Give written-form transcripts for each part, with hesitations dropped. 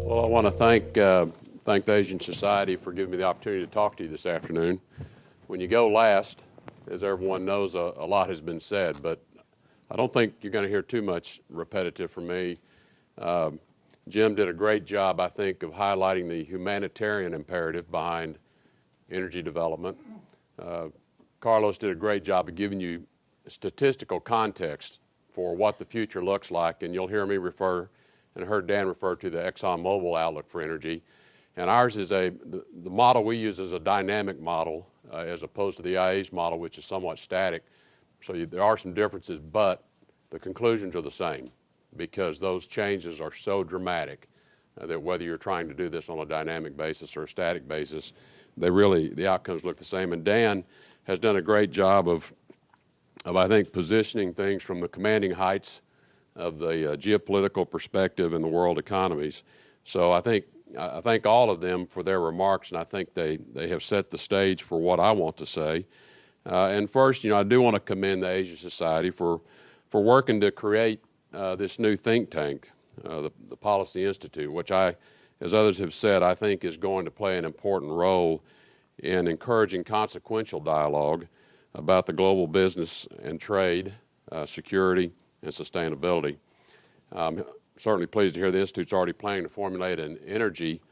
Well, I want to thank the Asian Society for giving me the opportunity to talk to you this afternoon. When you go last, as everyone knows, a lot has been said, but I don't think you're going to hear too much repetitive from me. Jim did a great job, I think, of highlighting the humanitarian imperative behind energy development. Carlos did a great job of giving you statistical context for what the future looks like, and you'll hear me refer, and heard Dan refer to the ExxonMobile outlook for energy. And ours is the model we use is a dynamic model as opposed to the IEA's model, which is somewhat static. So there are some differences, but the conclusions are the same because those changes are so dramatic that whether you're trying to do this on a dynamic basis or a static basis, the outcomes look the same. And Dan has done a great job of I think, positioning things from the commanding heights of the geopolitical perspective in the world economies. So I thank all of them for their remarks, and I think they have set the stage for what I want to say. And first, I do want to commend the Asia Society for working to create this new think tank, the Policy Institute, which as others have said, I think is going to play an important role in encouraging consequential dialogue about the global business and trade, security, and sustainability. I'm certainly pleased to hear the Institute's already planning to formulate an energy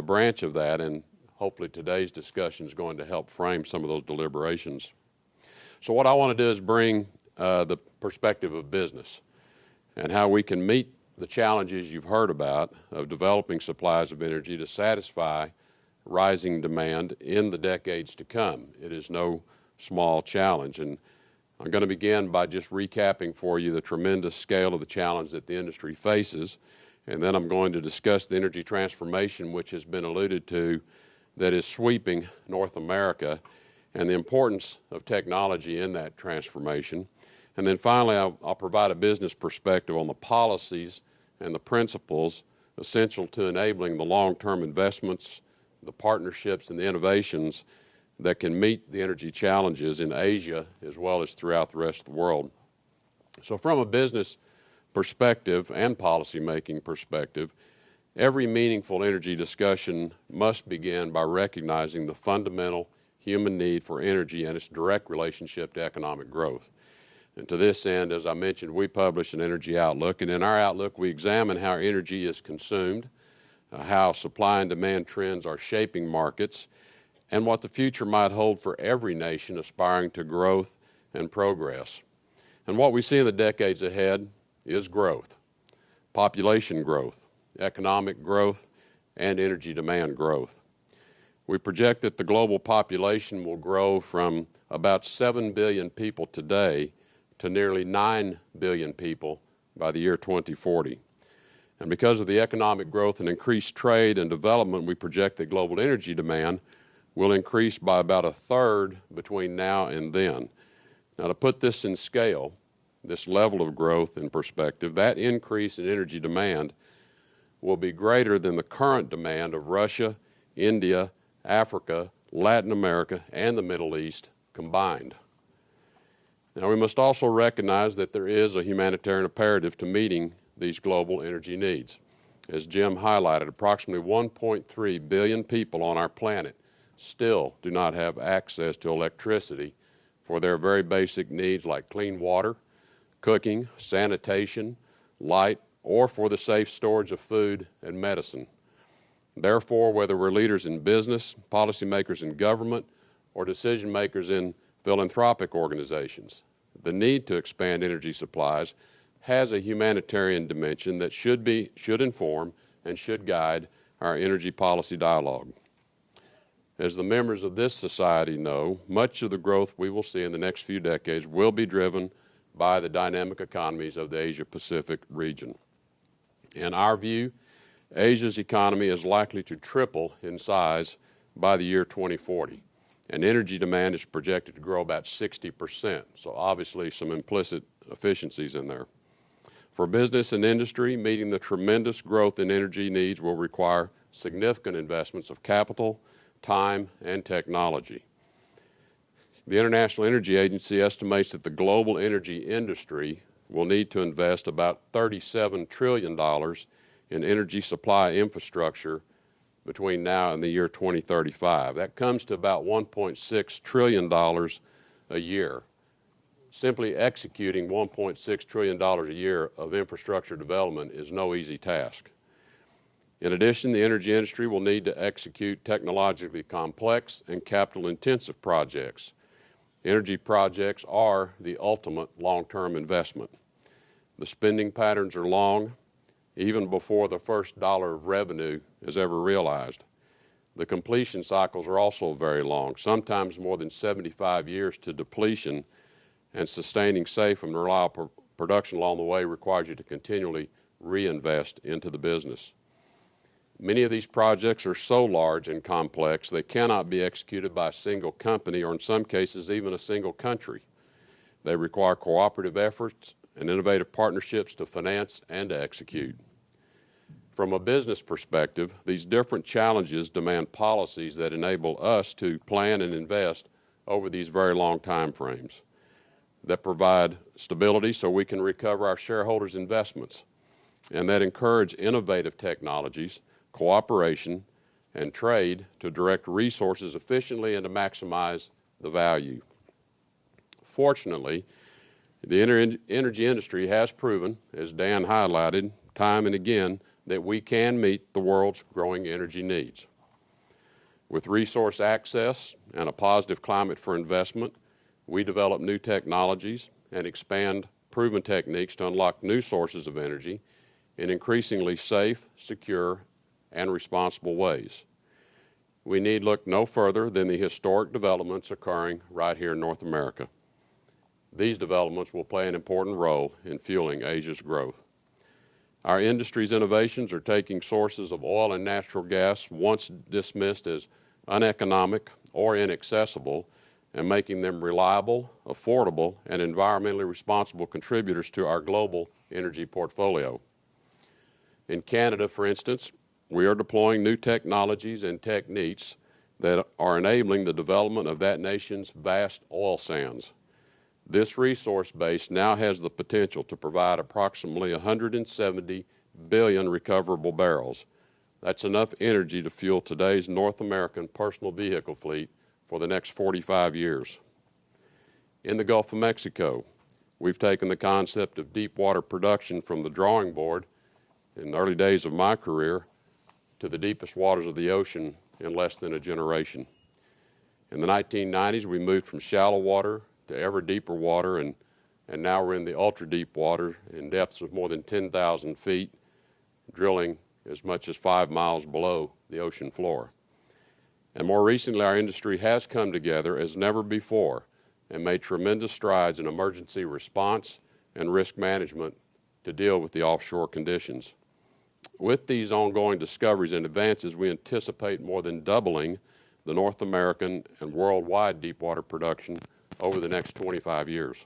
branch of that, and hopefully today's discussion is going to help frame some of those deliberations. So what I want to do is bring the perspective of business and how we can meet the challenges you've heard about of developing supplies of energy to satisfy rising demand in the decades to come. It is no small challenge, and I'm going to begin by just recapping for you the tremendous scale of the challenge that the industry faces, and then I'm going to discuss the energy transformation which has been alluded to that is sweeping North America and the importance of technology in that transformation. And then finally, I'll provide a business perspective on the policies and the principles essential to enabling the long-term investments, the partnerships, and the innovations that can meet the energy challenges in Asia as well as throughout the rest of the world. So from a business perspective and policymaking perspective, every meaningful energy discussion must begin by recognizing the fundamental human need for energy and its direct relationship to economic growth. And to this end, as I mentioned, we publish an energy outlook, and in our outlook we examine how energy is consumed, how supply and demand trends are shaping markets, and what the future might hold for every nation aspiring to growth and progress. And what we see in the decades ahead is growth, population growth, economic growth, and energy demand growth. We project that the global population will grow from about 7 billion people today to nearly 9 billion people by the year 2040. And because of the economic growth and increased trade and development, we project that global energy demand will increase by about a third between now and then. Now, to put this in scale, this level of growth in perspective, that increase in energy demand will be greater than the current demand of Russia, India, Africa, Latin America, and the Middle East combined. Now, we must also recognize that there is a humanitarian imperative to meeting these global energy needs. As Jim highlighted, approximately 1.3 billion people on our planet still do not have access to electricity for their very basic needs like clean water, cooking, sanitation, light, or for the safe storage of food and medicine. Therefore, whether we're leaders in business, policymakers in government, or decision makers in philanthropic organizations, the need to expand energy supplies has a humanitarian dimension that should inform and should guide our energy policy dialogue. As the members of this society know, much of the growth we will see in the next few decades will be driven by the dynamic economies of the Asia-Pacific region. In our view, Asia's economy is likely to triple in size by the year 2040, and energy demand is projected to grow about 60%, so obviously some implicit efficiencies in there. For business and industry, meeting the tremendous growth in energy needs will require significant investments of capital, time, and technology. The International Energy Agency estimates that the global energy industry will need to invest about $37 trillion in energy supply infrastructure between now and the year 2035. That comes to about $1.6 trillion a year. Simply executing $1.6 trillion a year of infrastructure development is no easy task. In addition, the energy industry will need to execute technologically complex and capital-intensive projects. Energy projects are the ultimate long-term investment. The spending patterns are long, even before the first dollar of revenue is ever realized. The completion cycles are also very long, sometimes more than 75 years to depletion, and sustaining safe and reliable production along the way requires you to continually reinvest into the business. Many of these projects are so large and complex they cannot be executed by a single company or in some cases even a single country. They require cooperative efforts and innovative partnerships to finance and to execute. From a business perspective, these different challenges demand policies that enable us to plan and invest over these very long time frames, that provide stability so we can recover our shareholders' investments, and that encourage innovative technologies, cooperation, and trade to direct resources efficiently and to maximize the value. Fortunately, the energy industry has proven, as Dan highlighted, time and again, that we can meet the world's growing energy needs. With resource access and a positive climate for investment, we develop new technologies and expand proven techniques to unlock new sources of energy in increasingly safe, secure, and responsible ways. We need look no further than the historic developments occurring right here in North America. These developments will play an important role in fueling Asia's growth. Our industry's innovations are taking sources of oil and natural gas once dismissed as uneconomic or inaccessible and making them reliable, affordable, and environmentally responsible contributors to our global energy portfolio. In Canada, for instance, we are deploying new technologies and techniques that are enabling the development of that nation's vast oil sands. This resource base now has the potential to provide approximately 170 billion recoverable barrels. That's enough energy to fuel today's North American personal vehicle fleet for the next 45 years. In the Gulf of Mexico, we've taken the concept of deep water production from the drawing board in the early days of my career to the deepest waters of the ocean in less than a generation. In the 1990s, we moved from shallow water to ever deeper water, and now we're in the ultra-deep water in depths of more than 10,000 feet, drilling as much as 5 miles below the ocean floor. And more recently, our industry has come together as never before and made tremendous strides in emergency response and risk management to deal with the offshore conditions. With these ongoing discoveries and advances, we anticipate more than doubling the North American and worldwide deepwater production over the next 25 years.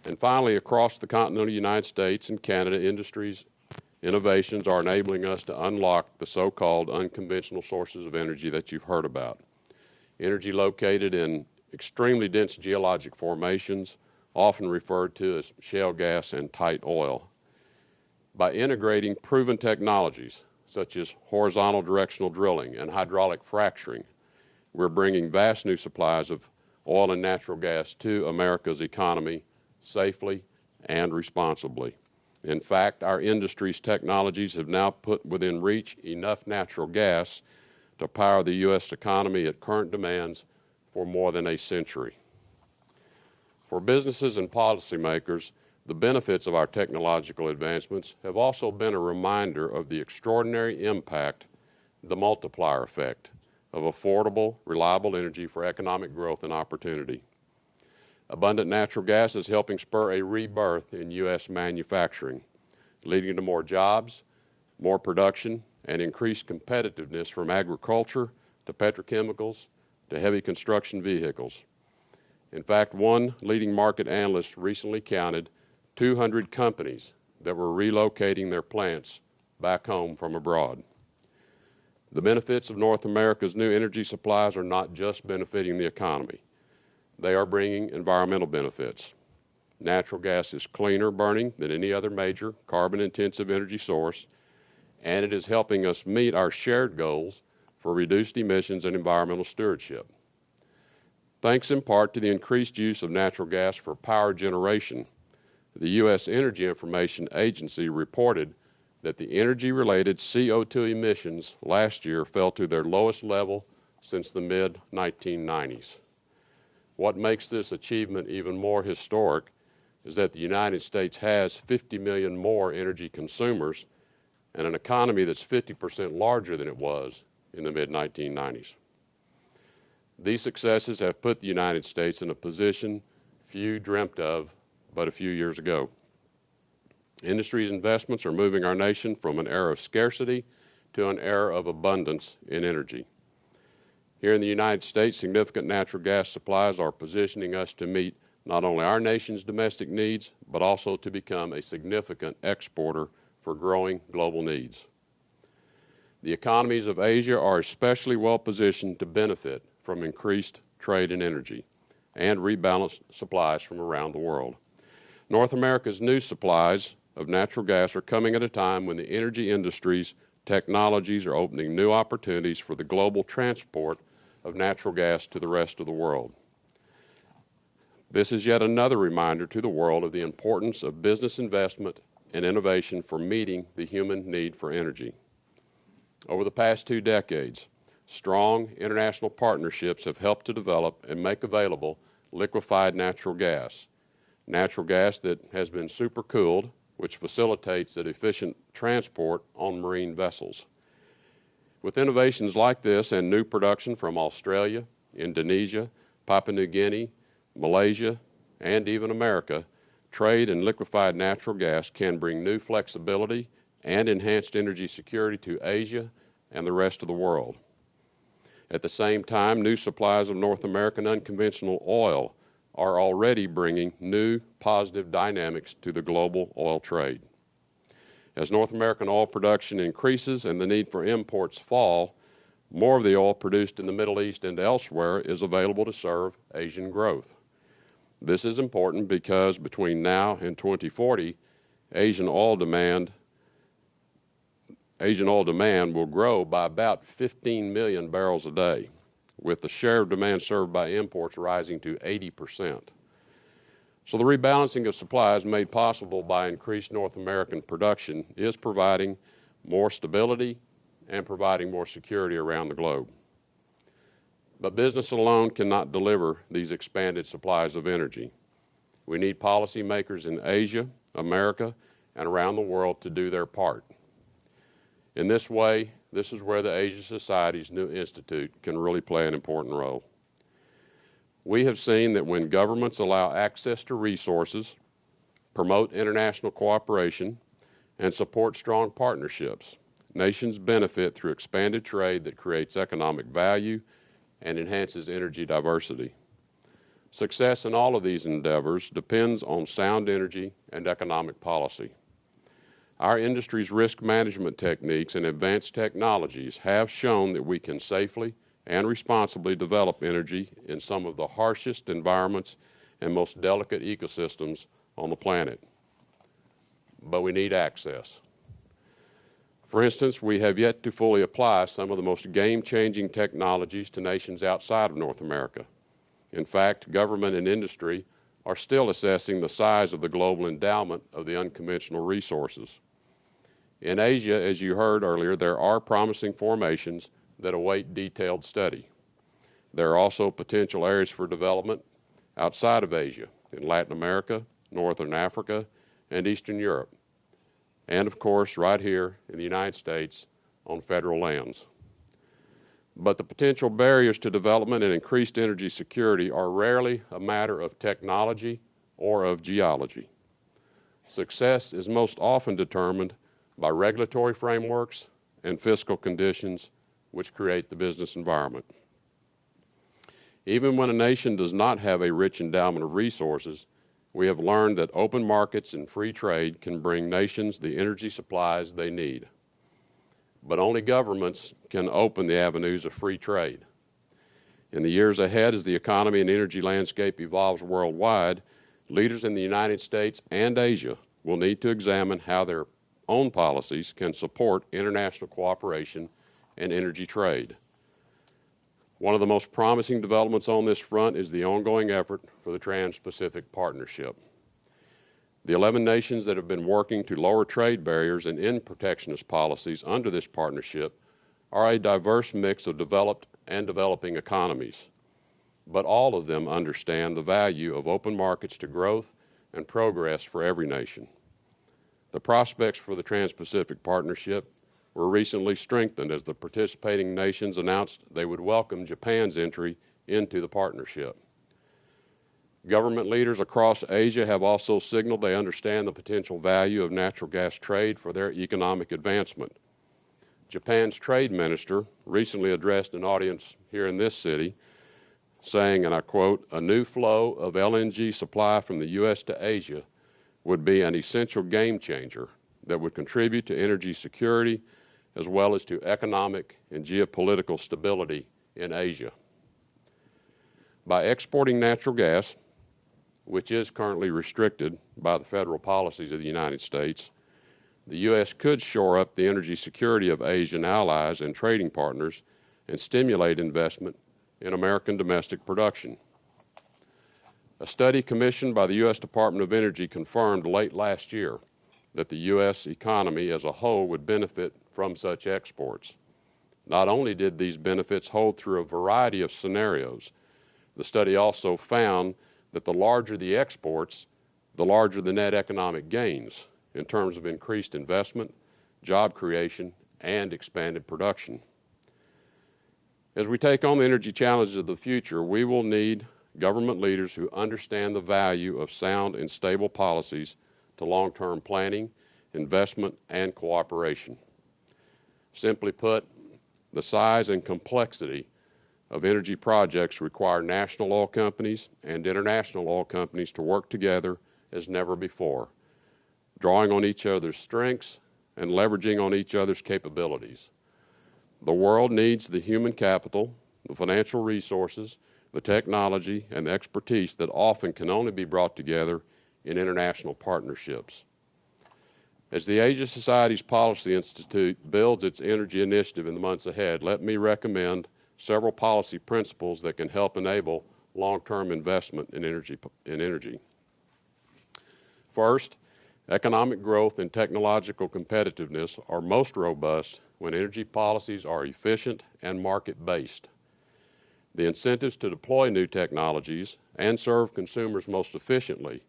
And finally, across the continental United States and Canada, industries innovations are enabling us to unlock the so-called unconventional sources of energy that you've heard about. Energy located in extremely dense geologic formations, often referred to as shale gas and tight oil. By integrating proven technologies, such as horizontal directional drilling and hydraulic fracturing, we're bringing vast new supplies of oil and natural gas to America's economy safely and responsibly. In fact, our industry's technologies have now put within reach enough natural gas to power the U.S. economy at current demands for more than a century. For businesses and policymakers, the benefits of our technological advancements have also been a reminder of the extraordinary impact, the multiplier effect, of affordable, reliable energy for economic growth and opportunity. Abundant natural gas is helping spur a rebirth in U.S. manufacturing, leading to more jobs, more production, and increased competitiveness from agriculture to petrochemicals to heavy construction vehicles. In fact, one leading market analyst recently counted 200 companies that were relocating their plants back home from abroad. The benefits of North America's new energy supplies are not just benefiting the economy. They are bringing environmental benefits. Natural gas is cleaner burning than any other major carbon-intensive energy source, and it is helping us meet our shared goals for reduced emissions and environmental stewardship. Thanks in part to the increased use of natural gas for power generation, the U.S. Energy Information Agency reported that the energy-related CO2 emissions last year fell to their lowest level since the mid-1990s. What makes this achievement even more historic is that the United States has 50 million more energy consumers and an economy that's 50% larger than it was in the mid-1990s. These successes have put the United States in a position few dreamt of but a few years ago. Industry's investments are moving our nation from an era of scarcity to an era of abundance in energy. Here in the United States, significant natural gas supplies are positioning us to meet not only our nation's domestic needs, but also to become a significant exporter for growing global needs. The economies of Asia are especially well positioned to benefit from increased trade in energy and rebalanced supplies from around the world. North America's new supplies of natural gas are coming at a time when the energy industry's technologies are opening new opportunities for the global transport of natural gas to the rest of the world. This is yet another reminder to the world of the importance of business investment and innovation for meeting the human need for energy. Over the past 2 decades, strong international partnerships have helped to develop and make available liquefied natural gas that has been supercooled, which facilitates an efficient transport on marine vessels. With innovations like this and new production from Australia, Indonesia, Papua New Guinea, Malaysia, and even America, trade in liquefied natural gas can bring new flexibility and enhanced energy security to Asia and the rest of the world. At the same time, new supplies of North American unconventional oil are already bringing new positive dynamics to the global oil trade. As North American oil production increases and the need for imports fall, more of the oil produced in the Middle East and elsewhere is available to serve Asian growth. This is important because between now and 2040, Asian oil demand will grow by about 15 million barrels a day, with the share of demand served by imports rising to 80%. So the rebalancing of supplies made possible by increased North American production is providing more stability and providing more security around the globe. But business alone cannot deliver these expanded supplies of energy. We need policymakers in Asia, America, and around the world to do their part. In this way, this is where the Asia Society's new institute can really play an important role. We have seen that when governments allow access to resources, promote international cooperation, and support strong partnerships, nations benefit through expanded trade that creates economic value and enhances energy diversity. Success in all of these endeavors depends on sound energy and economic policy. Our industry's risk management techniques and advanced technologies have shown that we can safely and responsibly develop energy in some of the harshest environments and most delicate ecosystems on the planet. But we need access. For instance, we have yet to fully apply some of the most game-changing technologies to nations outside of North America. In fact, government and industry are still assessing the size of the global endowment of the unconventional resources. In Asia, as you heard earlier, there are promising formations that await detailed study. There are also potential areas for development outside of Asia, in Latin America, Northern Africa, and Eastern Europe, and of course right here in the United States on federal lands. But the potential barriers to development and increased energy security are rarely a matter of technology or of geology. Success is most often determined by regulatory frameworks and fiscal conditions which create the business environment. Even when a nation does not have a rich endowment of resources, we have learned that open markets and free trade can bring nations the energy supplies they need. But only governments can open the avenues of free trade. In the years ahead, as the economy and energy landscape evolves worldwide, leaders in the United States and Asia will need to examine how their own policies can support international cooperation and energy trade. One of the most promising developments on this front is the ongoing effort for the Trans-Pacific Partnership. The 11 nations that have been working to lower trade barriers and end protectionist policies under this partnership are a diverse mix of developed and developing economies, but all of them understand the value of open markets to growth and progress for every nation. The prospects for the Trans-Pacific Partnership were recently strengthened as the participating nations announced they would welcome Japan's entry into the partnership. Government leaders across Asia have also signaled they understand the potential value of natural gas trade for their economic advancement. Japan's trade minister recently addressed an audience here in this city, saying, and I quote, "A new flow of LNG supply from the U.S. to Asia would be an essential game changer that would contribute to energy security as well as to economic and geopolitical stability in Asia." By exporting natural gas, which is currently restricted by the federal policies of the United States, the U.S. could shore up the energy security of Asian allies and trading partners and stimulate investment in American domestic production. A study commissioned by the U.S. Department of Energy confirmed late last year that the U.S. economy as a whole would benefit from such exports. Not only did these benefits hold through a variety of scenarios, the study also found that the larger the exports, the larger the net economic gains in terms of increased investment, job creation, and expanded production. As we take on the energy challenges of the future, we will need government leaders who understand the value of sound and stable policies to long-term planning, investment, and cooperation. Simply put, the size and complexity of energy projects require national oil companies and international oil companies to work together as never before, drawing on each other's strengths and leveraging on each other's capabilities. The world needs the human capital, the financial resources, the technology, and the expertise that often can only be brought together in international partnerships. As the Asia Society's Policy Institute builds its energy initiative in the months ahead, let me recommend several policy principles that can help enable long-term investment in energy. First, economic growth and technological competitiveness are most robust when energy policies are efficient and market-based. The incentives to deploy new technologies and serve consumers most efficiently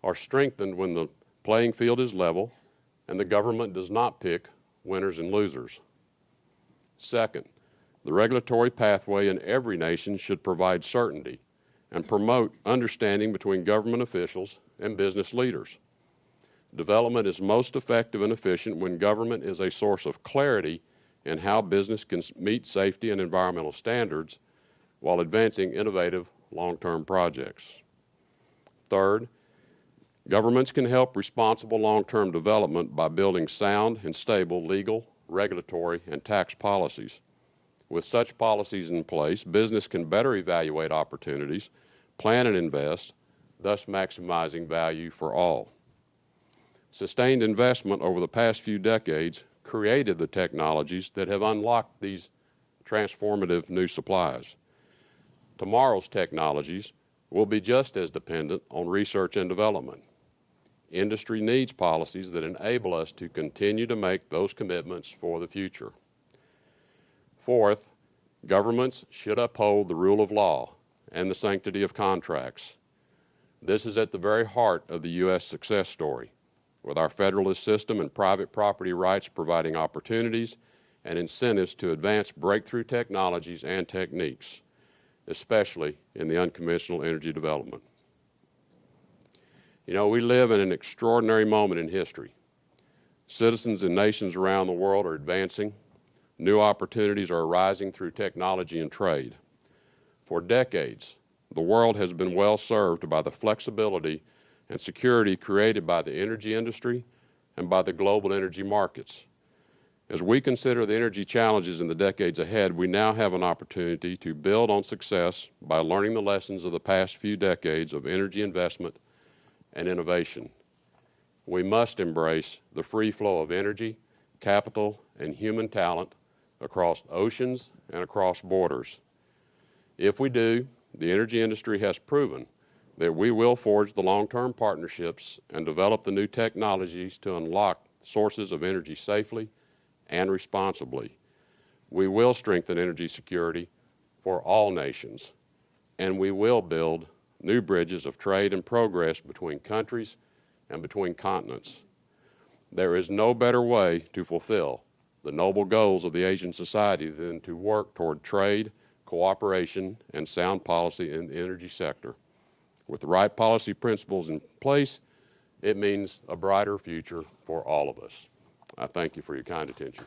are strengthened when the playing field is level and the government does not pick winners and losers. Second, the regulatory pathway in every nation should provide certainty and promote understanding between government officials and business leaders. Development is most effective and efficient when government is a source of clarity in how business can meet safety and environmental standards while advancing innovative long-term projects. Third, governments can help responsible long-term development by building sound and stable legal, regulatory, and tax policies. With such policies in place, business can better evaluate opportunities, plan and invest, thus maximizing value for all. Sustained investment over the past few decades created the technologies that have unlocked these transformative new supplies. Tomorrow's technologies will be just as dependent on research and development. Industry needs policies that enable us to continue to make those commitments for the future. Fourth, governments should uphold the rule of law and the sanctity of contracts. This is at the very heart of the U.S. success story, with our federalist system and private property rights providing opportunities and incentives to advance breakthrough technologies and techniques, especially in the unconventional energy development. You know, we live in an extraordinary moment in history. Citizens in nations around the world are advancing. New opportunities are arising through technology and trade. For decades, the world has been well served by the flexibility and security created by the energy industry and by the global energy markets. As we consider the energy challenges in the decades ahead, we now have an opportunity to build on success by learning the lessons of the past few decades of energy investment and innovation. We must embrace the free flow of energy, capital, and human talent across oceans and across borders. If we do, the energy industry has proven that we will forge the long-term partnerships and develop the new technologies to unlock sources of energy safely and responsibly. We will strengthen energy security for all nations, and we will build new bridges of trade and progress between countries and between continents. There is no better way to fulfill the noble goals of the Asian society than to work toward trade, cooperation, and sound policy in the energy sector. With the right policy principles in place, it means a brighter future for all of us. I thank you for your kind attention.